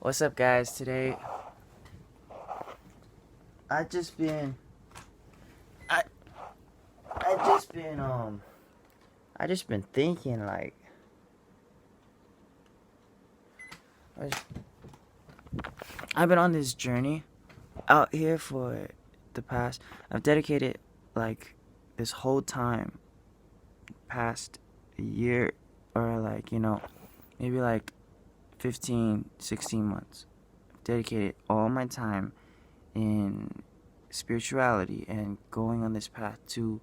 What's up, guys? Today, I just been, I, I just been, I just been thinking like, I just- I've been on this journey out here for the past. I've dedicated like this whole time, past a year, or like maybe like 15, 16 months. I've dedicated all my time in spirituality and going on this path to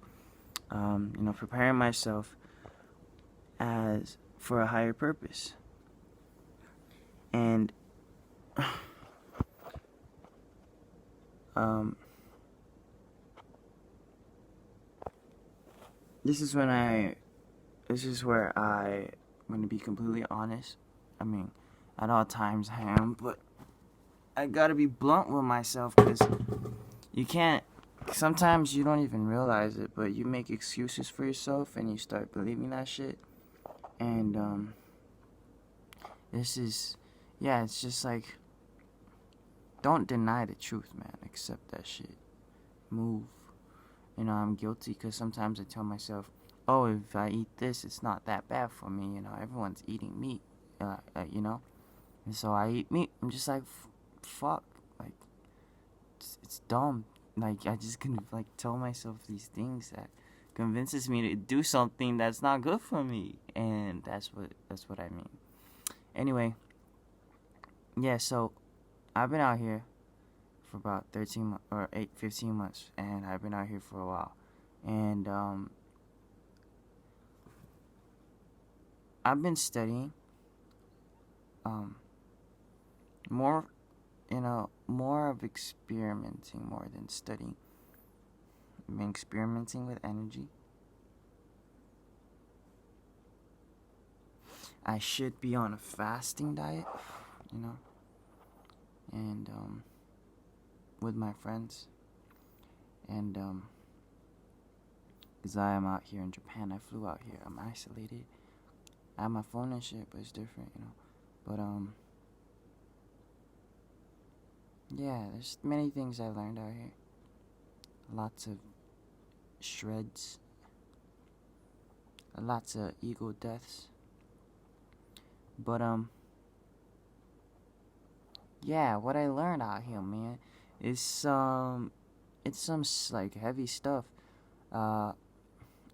preparing myself as for a higher purpose. And um, this is where I'm going to be completely honest. I mean, at all times I am, but I gotta be blunt with myself, because you can't. Sometimes you don't even realize it, but you make excuses for yourself and you start believing that shit. And this is, yeah, it's just like, don't deny the truth, man. Accept that shit. Move. I'm guilty because sometimes I tell myself, oh, if I eat this, it's not that bad for me. Everyone's eating meat, and so I eat meat. I'm just like, fuck, like, it's dumb. Like, I just can like tell myself these things that convinces me to do something that's not good for me, and that's what I mean. Anyway, yeah. So I've been out here for about 15 months, and I've been out here for a while, and I've been studying more, more of experimenting more than studying. I've been experimenting with energy. I should be on a fasting diet, you know, and with my friends, and because I am out here in Japan. I flew out here. I'm isolated. I have my phone and shit, but it's different. But yeah, there's many things I learned out here. Lots of shreds. Lots of ego deaths. But yeah, what I learned out here, man, is it's some like heavy stuff. I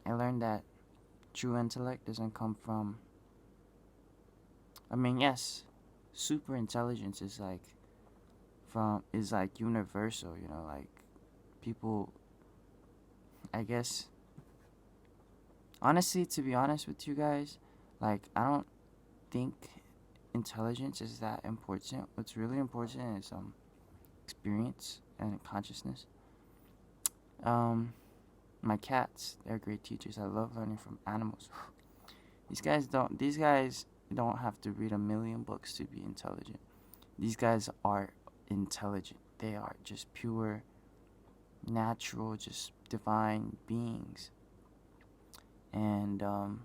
learned that true intellect doesn't come from. I mean, yes, super intelligence is like universal. Like people. I guess. Honestly, to be honest with you guys, like I don't think intelligence is that important. What's really important is experience and consciousness. My cats, they're great teachers. I love learning from animals. These guys don't have to read a million books to be intelligent. These guys are intelligent. They are just pure, natural, just divine beings. And I'll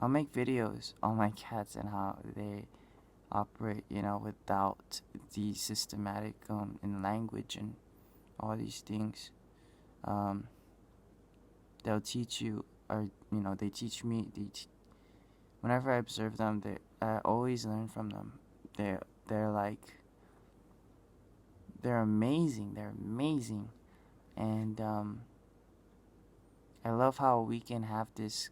make videos on my cats and how they operate, without the systematic in language and all these things. They'll teach you, or they teach me. Whenever I observe them, I always learn from them. They're like, they're amazing. They're amazing, and I love how we can have this.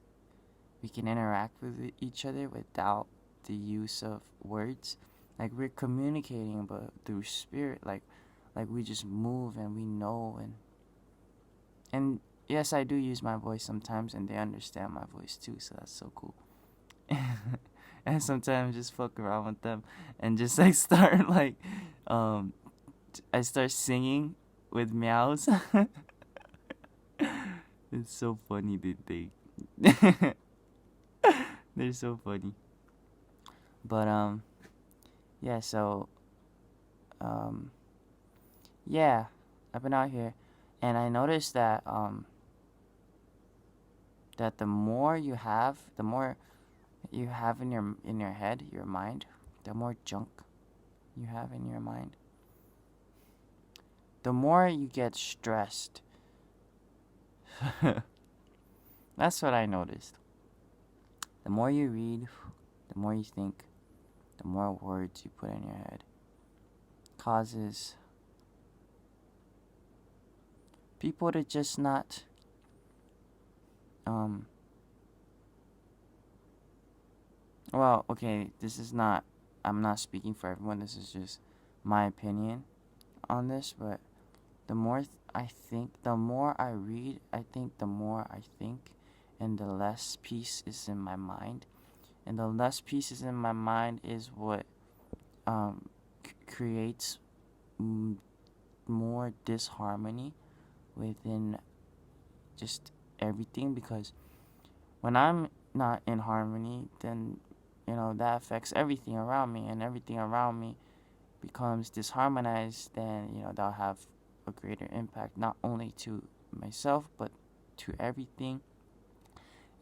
We can interact with each other without the use of words. Like we're communicating, but through spirit. Like we just move and we know, and yes, I do use my voice sometimes, and they understand my voice too. So that's so cool. And sometimes just fuck around with them and just like start like I start singing with meows. It's so funny, they're so funny. But yeah, so um yeah, I've been out here, and I noticed that that the more you have in your head, your mind, the more junk you have in your mind, the more you get stressed. That's what I noticed. The more you read, the more you think, the more words you put in your head causes people to just not well, okay, this is not, I'm not speaking for everyone, this is just my opinion on this, but the more I think, the more I read, I think the more I think, and the less peace is in my mind. And the less peace is in my mind is what creates more disharmony within just everything, because when I'm not in harmony, then that affects everything around me, and everything around me becomes disharmonized. Then that'll have a greater impact not only to myself but to everything,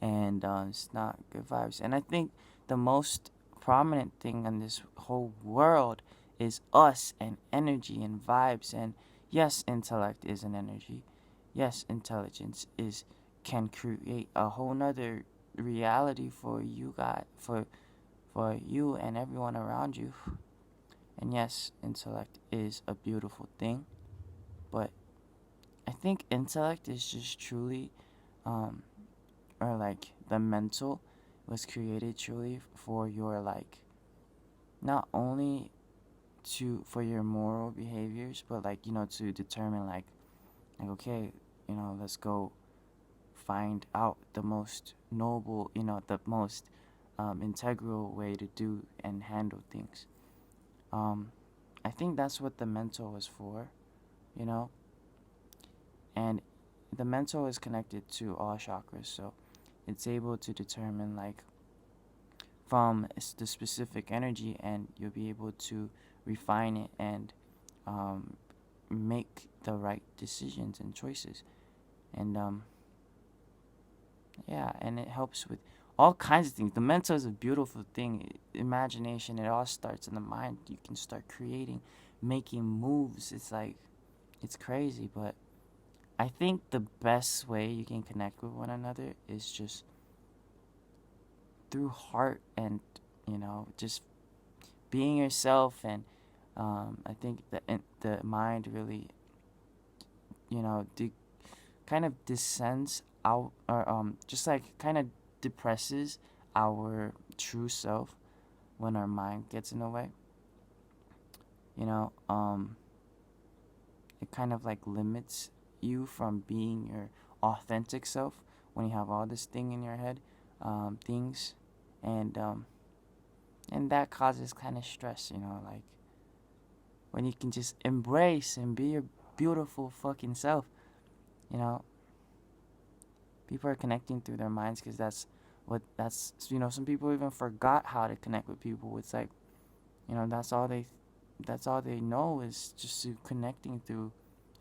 and it's not good vibes. And I think the most prominent thing in this whole world is us and energy and vibes. And yes, intellect is an energy. Yes, intelligence can create a whole nother reality for you guys, for you and everyone around you. And yes, intellect is a beautiful thing, but I think intellect is just truly or like the mental was created truly for your not only for your moral behaviors, but to determine okay, let's go find out the most noble, the most integral way to do and handle things. I think that's what the mental is for, you know and the mental is connected to all chakras, so it's able to determine from the specific energy, and you'll be able to refine it and make the right decisions and choices. And yeah, and it helps with all kinds of things. The mental is a beautiful thing. Imagination, it all starts in the mind. You can start creating, making moves. It's crazy, but I think the best way you can connect with one another is just through heart, and just being yourself. And I think the mind really kind of descends out, or just kind of depresses our true self when our mind gets in the way. It kind of limits you from being your authentic self when you have all this thing in your head, things, and that causes kind of stress, when you can just embrace and be your beautiful fucking self. People are connecting through their minds because that's some people even forgot how to connect with people. It's that's all they know is just connecting through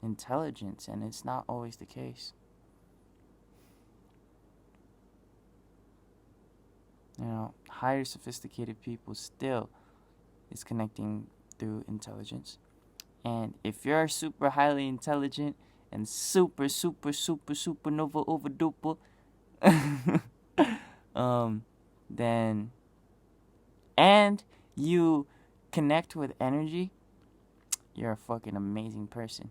intelligence, and it's not always the case. Higher sophisticated people still is connecting through intelligence. And if you're super highly intelligent and super supernova over duper, then, and you connect with energy, you're a fucking amazing person.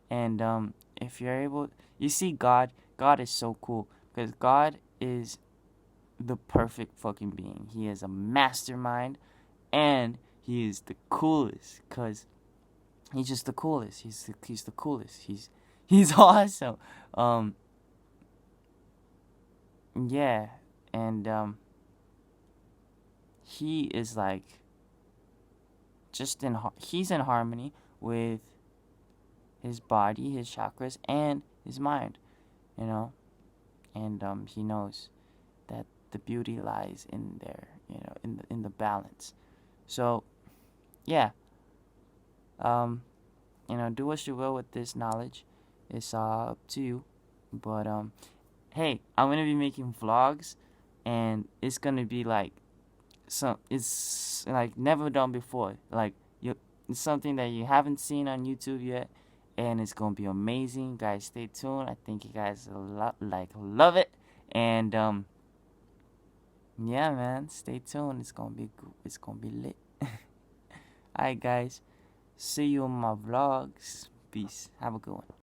And if you're able, you see, God is so cool, because God is the perfect fucking being. He is a mastermind, and he is the coolest, because he's just the coolest. He's the coolest. He's awesome. Yeah, and he is he's in harmony with his body, his chakras, and his mind, and he knows that the beauty lies in there, in the balance. So, yeah, do what you will with this knowledge. It's up to you. But hey, I'm gonna be making vlogs, and it's gonna be it's like never done before. Like it's something that you haven't seen on YouTube yet, and it's gonna be amazing. Guys, stay tuned. I think you guys love it, and yeah, man, stay tuned. It's gonna be lit. Alright, guys, see you on my vlogs. Peace. Have a good one.